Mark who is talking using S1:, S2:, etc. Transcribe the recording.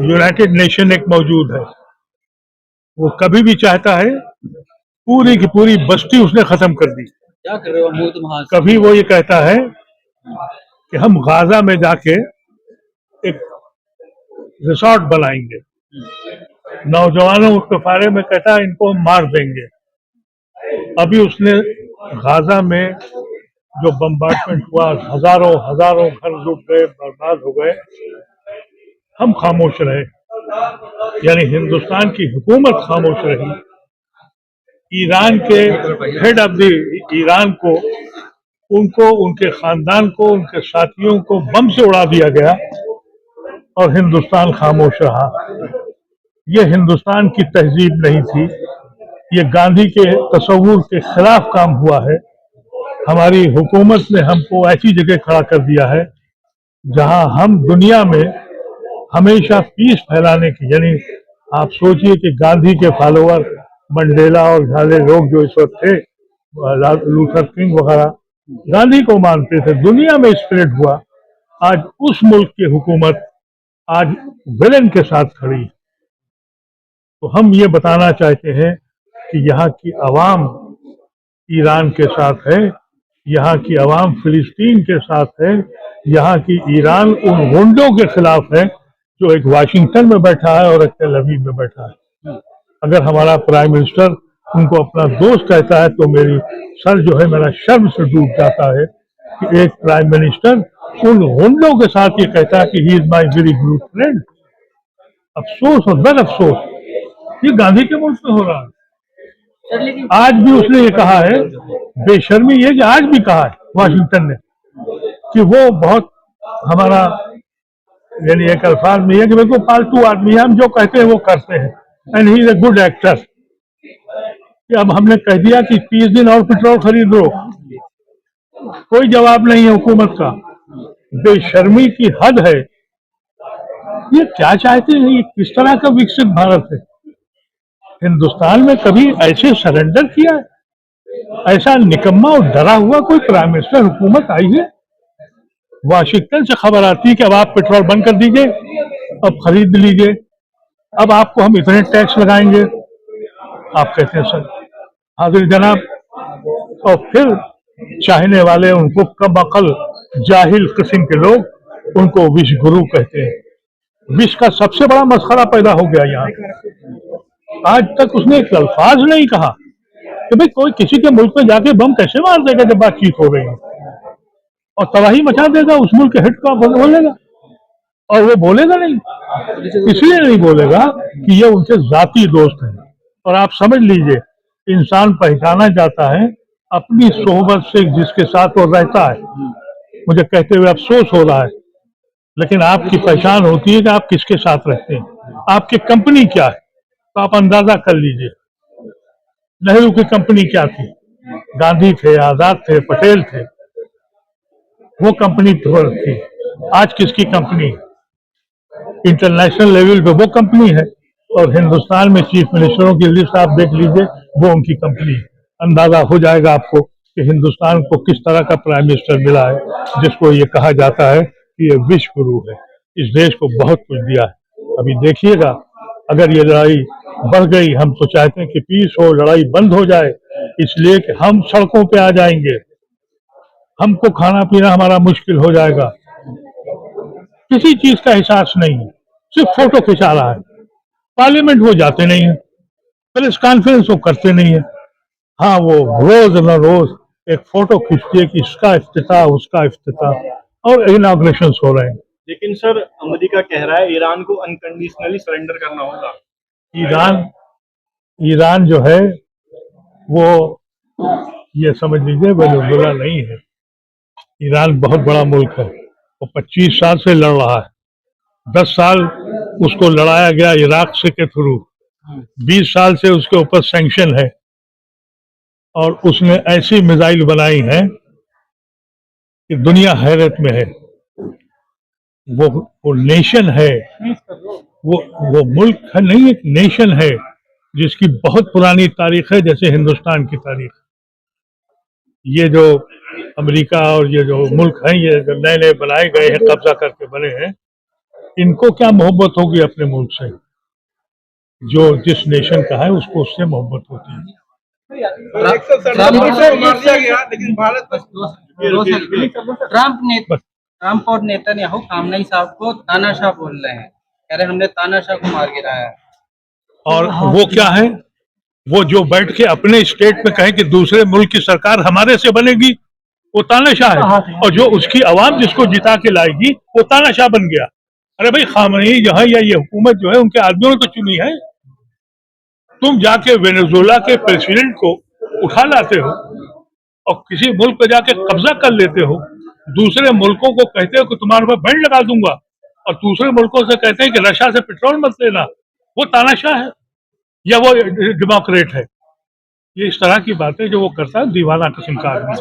S1: United nation एक मौजूद है, वो कभी भी चाहता है पूरी की पूरी बस्ती उसने खत्म कर दी।
S2: क्या कर रहे हो मुंह तुम
S1: कभी वो ये कहता है कि हम गाजा में जाके एक रिसोर्ट बनाएंगे, नौजवानों के बारे में कहता है इनको हम मार देंगे। अभी उसने गाजा में जो बम्बार्डमेंट हुआ, हजारों हजारों घर लूट गए, बर्बाद हो गए, हम खामोश रहे, यानी हिंदुस्तान की हुकूमत खामोश रही। ईरान के हेड ऑफ द ईरान को, उनको, उनके खानदान को, उनके साथियों को बम से उड़ा दिया गया और हिंदुस्तान खामोश रहा। ये हिंदुस्तान की तहजीब नहीं थी, ये गांधी के तसव्वुर के खिलाफ काम हुआ है। हमारी हुकूमत ने हमको ऐसी जगह खड़ा कर दिया है जहां हम दुनिया में हमेशा पीस फैलाने की, यानी आप सोचिए कि गांधी के फॉलोअर मंडेला और झाले लोग जो इस वक्त थे, लूथर किंग वगैरह, गांधी को मानते थे, दुनिया में स्प्रेड हुआ। आज उस मुल्क की हुकूमत आज विलन के साथ खड़ी। तो हम ये बताना चाहते हैं कि यहाँ की आवाम ईरान के साथ है, यहाँ की आवाम फिलिस्तीन के साथ है, यहाँ की ईरान उन गुंडों के खिलाफ है जो एक वाशिंगटन में बैठा है और एक तेल अवीव में बैठा है। अगर हमारा प्राइम मिनिस्टर उनको अपना दोस्त कहता है तो मेरी सर जो है मेरा शर्म से डूब जाता है कि एक प्राइम मिनिस्टर उन गुंडों के साथ ये कहता है कि he is my very good friend. अफसोस और बद अफसोस, ये गांधी के मुल्क में हो रहा है। आज भी उसने ये कहा है, बेशर्मी ये कि आज भी कहा है वाशिंगटन ने कि वो बहुत हमारा, यानी एक अल्फाज में है कि मेरे को पालतू आदमी है, हम जो कहते हैं वो करते हैं, and he is a good actor. कि अब हमने कह दिया कि 30 दिन और पेट्रोल खरीद लो, कोई जवाब नहीं है हुकूमत का। बेशर्मी की हद है। ये क्या चाहते हैं, ये किस तरह का विकसित भारत है? हिंदुस्तान में कभी ऐसे सरेंडर किया है? ऐसा निकम्मा और डरा हुआ कोई प्राइम मिनिस्टर हुकूमत आई है? वाशिंगटन से खबर आती है कि अब आप पेट्रोल बंद कर दीजिए, अब खरीद लीजिए, अब आपको हम इतने टैक्स लगाएंगे। आप कहते हैं सर हाजिर जनाब, और फिर चाहने वाले उनको कम अकल जाहिल किस्म के लोग उनको विश्व गुरु कहते हैं। विश्व का सबसे बड़ा मसखरा पैदा हो गया यहाँ। आज तक उसने एक अल्फाज नहीं कहा कि भाई कोई किसी के मुल्क में जाके बम कैसे मार देगा जब बातचीत हो रही है, और तबाही मचा देगा, उस मुल्क के हिट का बोलेगा, और वो बोलेगा नहीं। इसलिए नहीं बोलेगा कि ये उनके जाती दोस्त हैं। और आप समझ लीजिए, इंसान पहचाना जाता है अपनी सोहबत से, जिसके साथ वो रहता है। मुझे कहते हुए अफसोस हो रहा है, लेकिन आपकी पहचान होती है कि आप किसके साथ रहते हैं, आपकी कंपनी क्या है। तो आप अंदाजा कर लीजिए, नेहरू की कंपनी क्या थी? गांधी थे, आजाद थे, पटेल थे, वो कंपनी थी। आज किसकी कंपनी? इंटरनेशनल लेवल पे वो कंपनी है, और हिंदुस्तान में चीफ मिनिस्टरों की लिस्ट आप देख लीजिए, वो उनकी कंपनी है। अंदाजा हो जाएगा आपको कि हिंदुस्तान को किस तरह का प्राइम मिनिस्टर मिला है, जिसको ये कहा जाता है कि ये विश्व गुरु है, इस देश को बहुत कुछ दिया है। अभी देखिएगा, अगर ये लड़ाई बढ़ गई, हम तो चाहते हैं कि पीस हो, लड़ाई बंद हो जाए, इसलिए कि हम सड़कों पे आ जाएंगे, हमको खाना पीना हमारा मुश्किल हो जाएगा। किसी चीज का एहसास नहीं है, सिर्फ फोटो खिंचा रहा है। पार्लियामेंट वो जाते नहीं है, प्रेस कॉन्फ्रेंस वो करते नहीं है। हाँ, वो रोज न रोज एक फोटो खींचती है कि इसका इफ्तिताह, उसका इफ्तिताह, और इनॉग्रेशन हो रहे हैं।
S3: लेकिन सर अमेरिका कह रहा है ईरान को अनकंडीशनली सरेंडर करना होगा।
S1: ईरान जो है वो, ये समझ लीजिए, वेनेजुएला नहीं है। ईरान बहुत बड़ा मुल्क है, वो 25 साल से लड़ रहा है। 10 साल उसको लड़ाया गया इराक से के थ्रू, 20 साल से उसके ऊपर सैंक्शन है, और उसने ऐसी मिसाइल बनाई है कि दुनिया हैरत में है। वो नेशन है, वो मुल्क है नहीं, एक नेशन है जिसकी बहुत पुरानी तारीख है, जैसे हिंदुस्तान की तारीख। ये जो अमेरिका और ये जो मुल्क हैं, ये जो नए नए बनाए गए हैं, कब्जा करके बने हैं, इनको क्या मोहब्बत होगी अपने मुल्क से? जो जिस नेशन का है उसको उससे मोहब्बत होती है। बस
S2: ट्रम्प और नेतन्याहू खामनेई साहब को तानाशाह बोल रहे हैं, कह रहे हैं हमने तानाशाह को मार गिराया है।
S1: और वो क्या है? वो जो बैठ के अपने स्टेट में कहे कि दूसरे मुल्क की सरकार हमारे से बनेगी, वो तानाशाह है। और जो उसकी आवाम जिसको जिता के लाएगी वो तानाशाह बन गया। अरे भाई, खामनेई जो है या ये हुकूमत जो है उनके आदमियों ने तो चुनी है। तुम जाके वेनेजुएला के प्रेसिडेंट को उठा लाते हो और किसी मुल्क पे जाके कब्जा कर लेते हो, दूसरे मुल्कों को कहते हो कि तुम्हारे ऊपर बैंड लगा दूंगा, और दूसरे मुल्कों से कहते हैं कि रशिया से पेट्रोल मत लेना। वो तानाशाह है या वो डेमोक्रेट है? ये इस तरह की बातें जो वो करता है, दीवाना किस्म का आदमी।